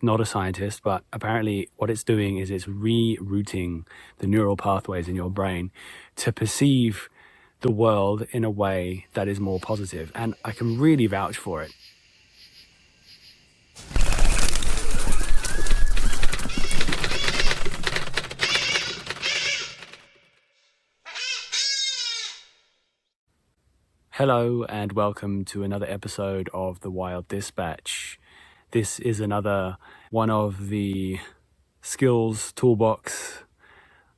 not a scientist, but apparently what it's doing is it's rerouting the neural pathways in your brain to perceive the world in a way that is more positive. And I can really vouch for it. Hello and welcome to another episode of The Wild Dispatch. This is another one of the skills toolbox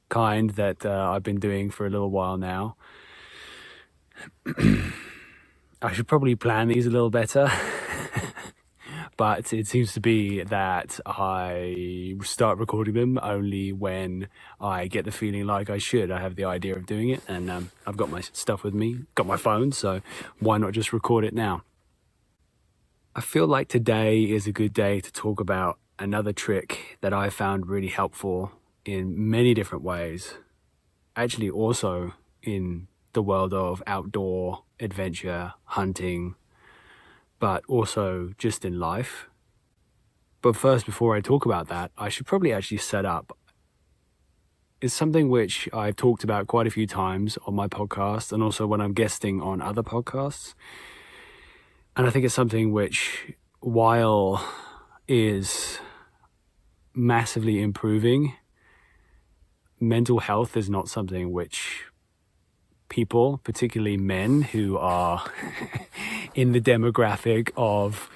kind that I've been doing for a little while now. I should probably plan these a little better, but it seems to be that I start recording them only when I get the feeling like I should. I have the idea of doing it, and I've got my stuff with me, got my phone, so why not just record it now? I feel like today is a good day to talk about another trick that I found really helpful in many different ways. Actually, also in the world of outdoor adventure, hunting, but also just in life. But first, before I talk about that, I should probably actually set up. It's something which I've talked about quite a few times on my podcast and also when I'm guesting on other podcasts. And I think it's something which, while is massively improving, mental health is not something which people, particularly men who are in the demographic of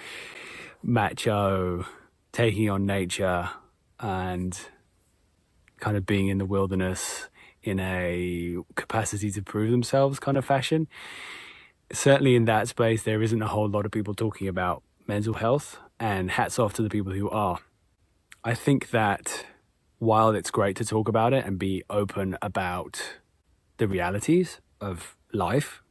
macho, taking on nature and kind of being in the wilderness in a capacity to prove themselves kind of fashion. Certainly in that space, there isn't a whole lot of people talking about mental health, and hats off to the people who are. I think that while it's great to talk about it and be open about the realities of life,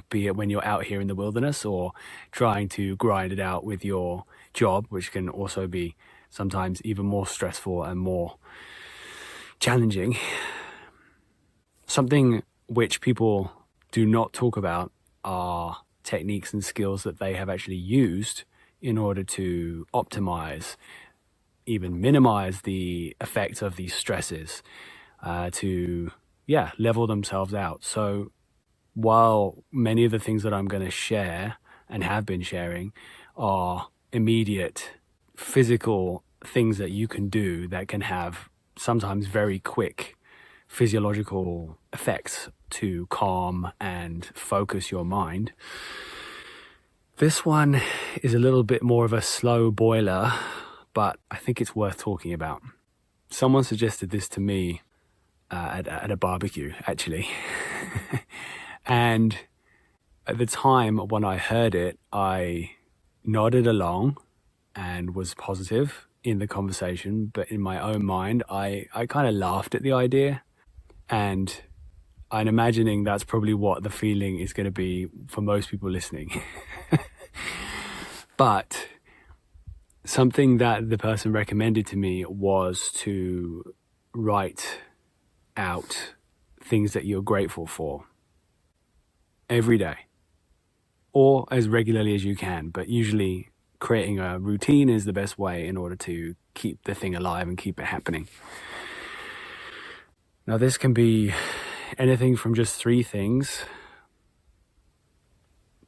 be it when you're out here in the wilderness or trying to grind it out with your job, which can also be sometimes even more stressful and more challenging. Something which people do not talk about are techniques and skills that they have actually used in order to optimize, even minimize the effects of these stresses, to level themselves out. So while many of the things that I'm going to share and have been sharing are immediate physical things that you can do that can have sometimes very quick physiological effects to calm and focus your mind, this one is a little bit more of a slow boiler, but I think it's worth talking about. Someone suggested this to me at a barbecue, actually. And at the time when I heard it, I nodded along and was positive in the conversation, but in my own mind, I kind of laughed at the idea. And I'm imagining that's probably what the feeling is going to be for most people listening. But something that the person recommended to me was to write out things that you're grateful for every day, or as regularly as you can, but usually creating a routine is the best way in order to keep the thing alive and keep it happening. Now, this can be anything from just 3 things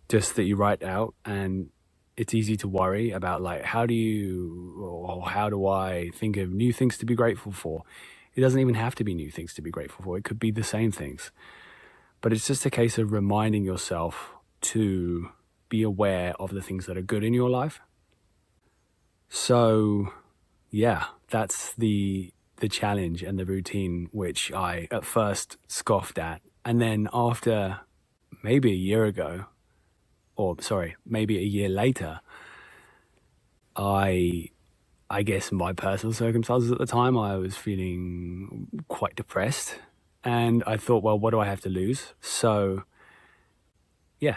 just that you write out, and it's easy to worry about, like, how do I think of new things to be grateful for? It doesn't even have to be new things to be grateful for. It could be the same things. But it's just a case of reminding yourself to be aware of the things that are good in your life. So, that's the challenge and the routine, which I at first scoffed at. And then after maybe a year later, I guess my personal circumstances at the time, I was feeling quite depressed. And I thought, well, what do I have to lose? So,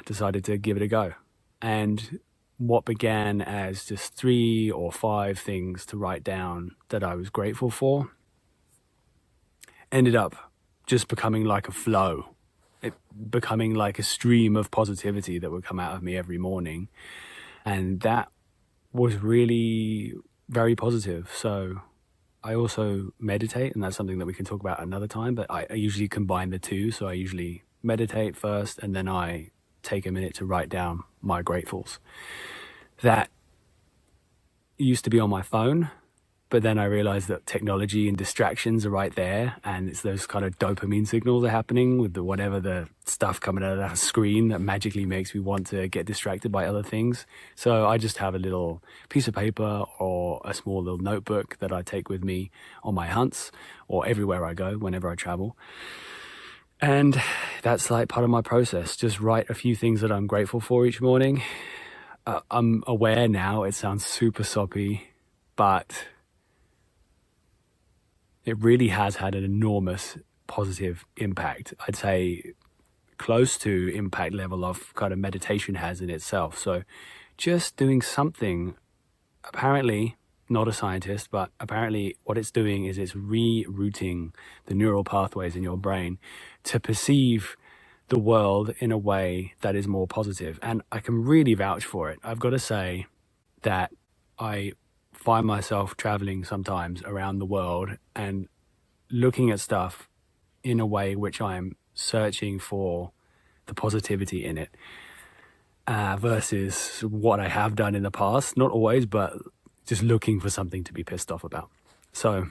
decided to give it a go. And what began as just 3 or 5 things to write down that I was grateful for ended up just becoming like a flow. It becoming like a stream of positivity that would come out of me every morning. And that was really very positive. So I also meditate, and that's something that we can talk about another time, but I usually combine the two. So I usually meditate first, and then I take a minute to write down my gratefuls. That used to be on my phone, but then I realized that technology and distractions are right there, and it's those kind of dopamine signals are happening with whatever the stuff coming out of that screen that magically makes me want to get distracted by other things. So I just have a little piece of paper or a small little notebook that I take with me on my hunts or everywhere I go whenever I travel. And that's like part of my process. Just write a few things that I'm grateful for each morning. I'm aware now it sounds super soppy, but it really has had an enormous positive impact. I'd say close to impact level of kind of meditation has in itself. So just doing something, apparently, not a scientist, but apparently what it's doing is it's rerouting the neural pathways in your brain to perceive the world in a way that is more positive. And I can really vouch for it. I've got to say that I find myself traveling sometimes around the world and looking at stuff in a way which I'm searching for the positivity in it, versus what I have done in the past. Not always, but just looking for something to be pissed off about. So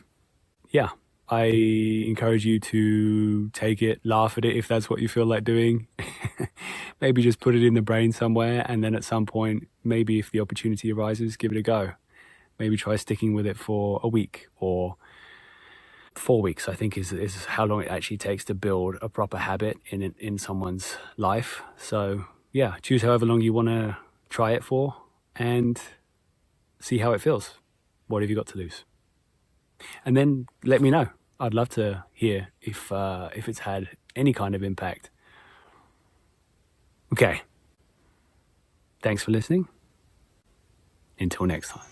yeah, I encourage you to take it, laugh at it if that's what you feel like doing. Maybe just put it in the brain somewhere, and then at some point, maybe if the opportunity arises, give it a go. Maybe try sticking with it for a week or 4 weeks, I think is how long it actually takes to build a proper habit in someone's life. So yeah, choose however long you want to try it for and see how it feels. What have you got to lose? And then let me know. I'd love to hear if it's had any kind of impact. Okay. Thanks for listening. Until next time.